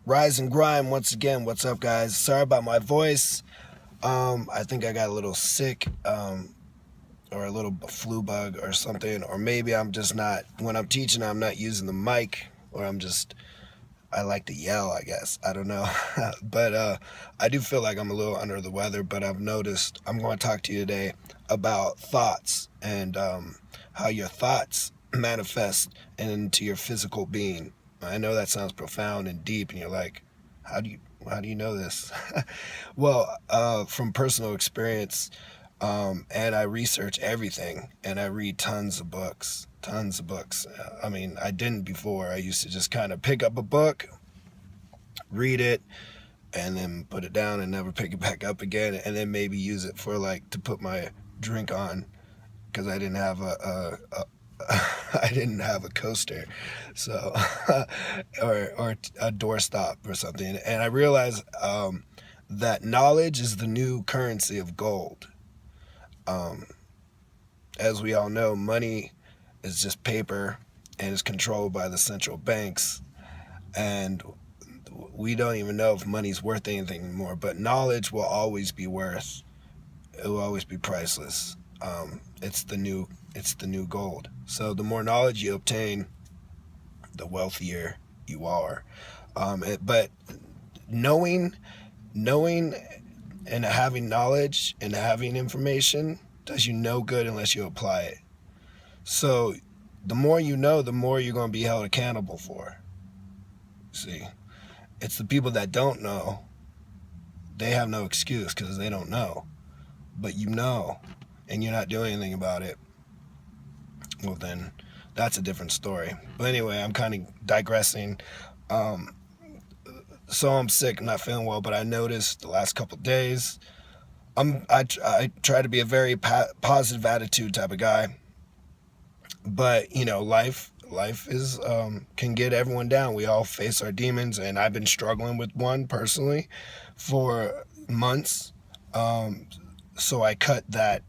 Rise and grind once again. What's up, guys? Sorry about my voice. I think I got a little sick, or a little flu bug or something, or maybe I'm just not. When I'm teaching, I'm not using the mic, or I like to yell. I guess I don't know, but I do feel like I'm a little under the weather. But I've noticed I'm going to talk to you today about thoughts and how your thoughts manifest into your physical being. I know that sounds profound and deep, and you're like, how do you know this? Well, from personal experience, and I research everything, and I read tons of books, tons of books. I mean, I didn't before. I used to just kind of pick up a book, read it, and then put it down and never pick it back up again, and then maybe use it for like to put my drink on because I didn't have a I didn't have a coaster, so or a doorstop or something. And I realized that knowledge is the new currency of gold. Um, as we all know, money is just paper and is controlled by the central banks, and we don't even know if money's worth anything anymore. But knowledge will always be worth. It will always be priceless. It's the new gold. So the more knowledge you obtain, the wealthier you are. But knowing and having knowledge and having information does you no good unless you apply it. So the more you know, the more you're going to be held accountable for. See, it's the people that don't know. They have no excuse because they don't know. But you know, and you're not doing anything about it. Well, then that's a different story. But anyway, I'm kind of digressing. Um, so I'm sick, I'm not feeling well, but I noticed the last couple of days, I try to be a very positive attitude type of guy, but life is can get everyone down. We all face our demons, and I've been struggling with one personally for months. So I cut that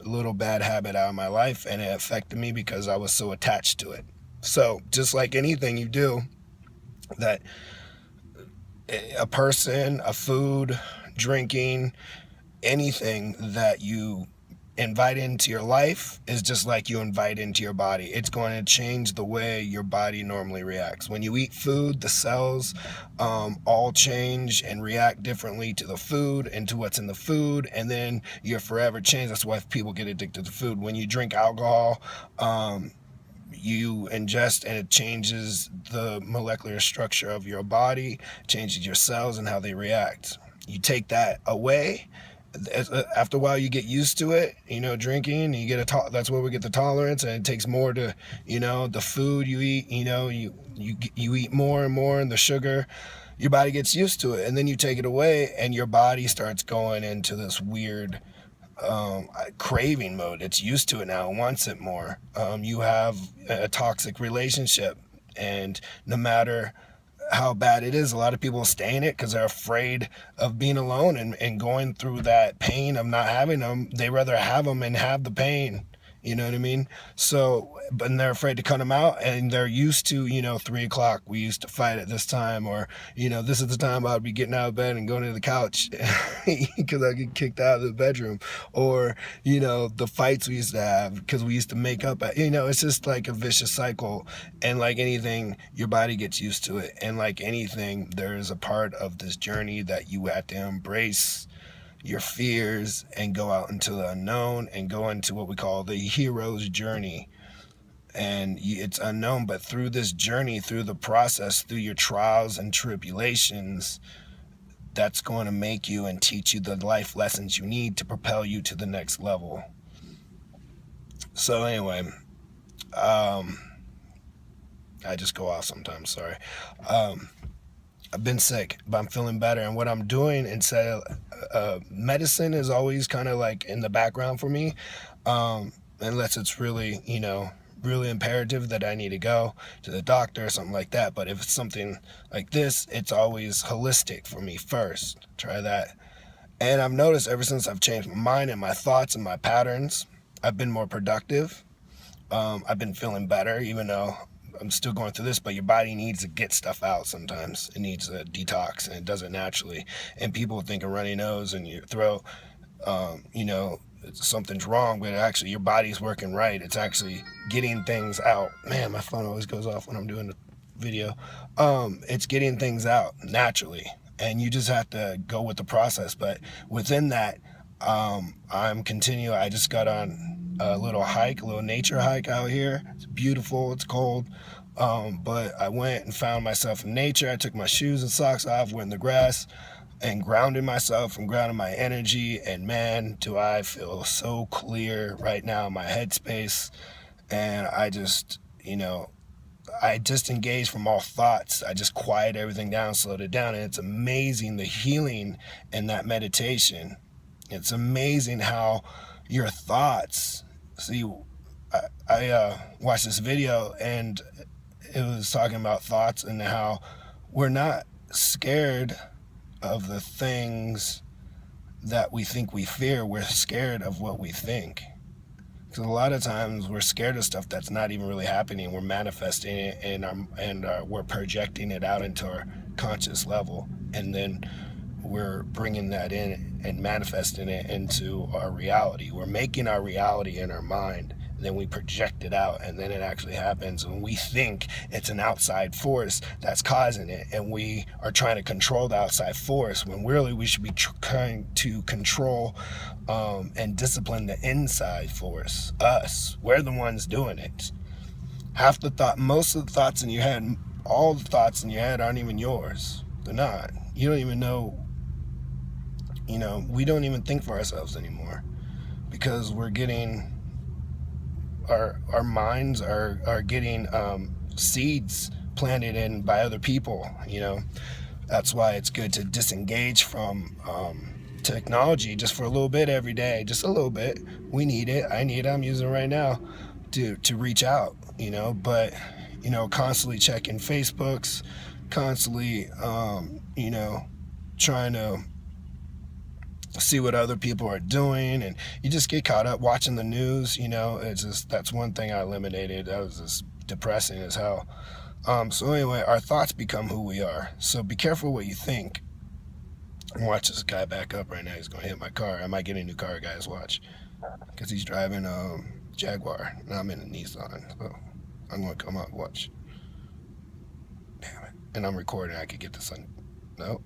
little bad habit out of my life, and it affected me because I was so attached to it. So just like anything you do, that a person, a food, drinking, anything that you invite into your life is just like you invite into your body. It's going to change the way your body normally reacts. When you eat food, the cells all change and react differently to the food and to what's in the food, and then you're forever changed. That's why people get addicted to food. When you drink alcohol, you ingest, and it changes the molecular structure of your body, changes your cells and how they react. You take that away, after a while you get used to it, drinking, and you get that's where we get the tolerance, and it takes more to, the food you eat, you eat more and more, and the sugar, your body gets used to it, and then you take it away, and your body starts going into this weird craving mode. It's used to it now, it wants it more. You have a toxic relationship, and no matter how bad it is, a lot of people stay in it because they're afraid of being alone and going through that pain of not having them. They rather have them and have the pain. You know what I mean? So, but they're afraid to cut them out, and they're used to, 3 o'clock, we used to fight at this time, or, this is the time I'd be getting out of bed and going to the couch because I get kicked out of the bedroom, or, the fights we used to have because we used to make up it's just like a vicious cycle. And like anything, your body gets used to it. And like anything, there is a part of this journey that you have to embrace your fears and go out into the unknown and go into what we call the hero's journey. And it's unknown, but through this journey, through the process, through your trials and tribulations, that's going to make you and teach you the life lessons you need to propel you to the next level. So anyway, I just go off sometimes, sorry. I've been sick, but I'm feeling better. And what I'm doing instead of medicine is always kind of like in the background for me, unless it's really, really imperative that I need to go to the doctor or something like that. But if it's something like this, it's always holistic for me first. Try that. And I've noticed ever since I've changed my mind and my thoughts and my patterns, I've been more productive. I've been feeling better, even though I'm still going through this, but your body needs to get stuff out sometimes. It needs a detox, and it does it naturally. And people think a runny nose and your throat, something's wrong, but actually your body's working right. It's actually getting things out. Man, my phone always goes off when I'm doing the video. It's getting things out naturally, and you just have to go with the process. But within that, I just got on a little nature hike out here. It's beautiful, it's cold. But I went and found myself in nature. I took my shoes and socks off, went in the grass, and grounded myself and grounded my energy. And man, do I feel so clear right now in my headspace. And I just disengaged from all thoughts. I just quiet everything down, slowed it down. And it's amazing the healing in that meditation. It's amazing how your thoughts, see, I watched this video and it was talking about thoughts and how we're not scared of the things that we think we fear. We're scared of what we think. Because a lot of times we're scared of stuff that's not even really happening. We're manifesting it and we're projecting it out into our conscious level, and then we're bringing that in and manifesting it into our reality. We're making our reality in our mind, and then we project it out, and then it actually happens. And we think it's an outside force that's causing it, and we are trying to control the outside force, when really we should be trying to control and discipline the inside force, us. We're the ones doing it. Most of the thoughts in your head, all the thoughts in your head aren't even yours. They're not. You don't even know. We don't even think for ourselves anymore, because we're getting our minds are getting seeds planted in by other people. That's why it's good to disengage from technology just for a little bit every day, just a little bit. We need it. I need it. I'm using it right now to reach out, but constantly checking Facebooks, constantly trying to see what other people are doing, and you just get caught up watching the news. It's just, that's one thing I eliminated. That was just depressing as hell. So anyway, our thoughts become who we are. So be careful what you think. Watch this guy back up right now. He's going to hit my car. I might get a new car, guys. Watch, because he's driving Jaguar and I'm in a Nissan. So I'm going to come up. Watch. Damn it. And I'm recording. I could get this on. Nope.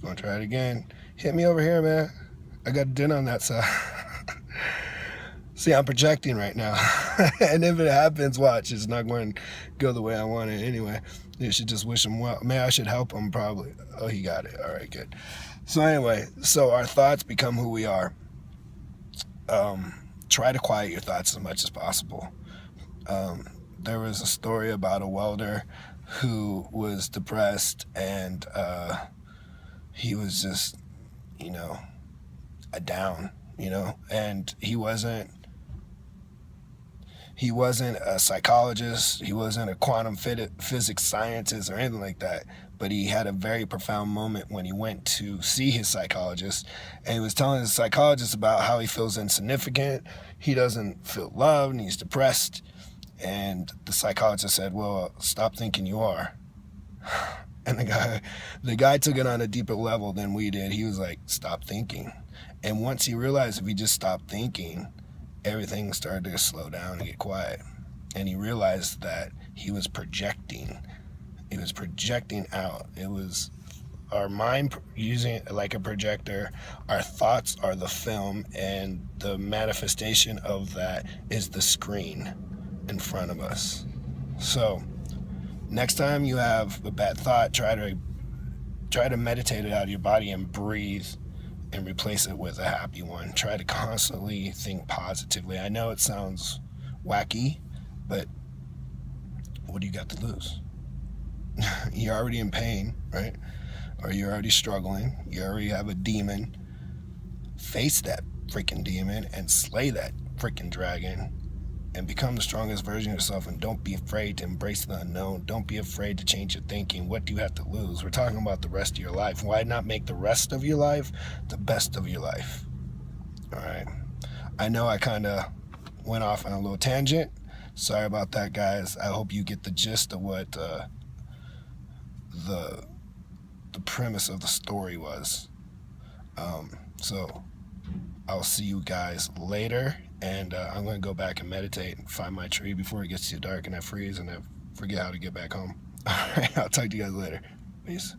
Gonna try it again. Hit me over here, man. I got a dent on that side. See, I'm projecting right now. And if it happens, watch, it's not going to go the way I want it anyway. You should just wish him well. Man, I should help him probably. Oh, he got it. All right, good. So anyway, our thoughts become who we are. Try to quiet your thoughts as much as possible. There was a story about a welder who was depressed, and he was just, down, and he wasn't a psychologist, he wasn't a quantum physics scientist or anything like that, but he had a very profound moment when he went to see his psychologist, and he was telling his psychologist about how he feels insignificant, he doesn't feel loved, and he's depressed, and the psychologist said, well, stop thinking you are. And the guy took it on a deeper level than we did. He was like, stop thinking. And once he realized if he just stopped thinking, everything started to slow down and get quiet. And he realized that he was projecting. It was projecting out. It was our mind using it like a projector. Our thoughts are the film, and the manifestation of that is the screen in front of us. So next time you have a bad thought, try to meditate it out of your body and breathe and replace it with a happy one. Try to constantly think positively. I know it sounds wacky, but what do you got to lose? You're already in pain, right? Or you're already struggling. You already have a demon. Face that freaking demon and slay that freaking dragon. And become the strongest version of yourself, and don't be afraid to embrace the unknown. Don't be afraid to change your thinking. What do you have to lose? We're talking about the rest of your life. Why not make the rest of your life the best of your life? All right. I know I kind of went off on a little tangent. Sorry about that, guys. I hope you get the gist of what the premise of the story was. So I'll see you guys later, and I'm going to go back and meditate and find my tree before it gets too dark and I freeze and I forget how to get back home. All right, I'll talk to you guys later. Peace.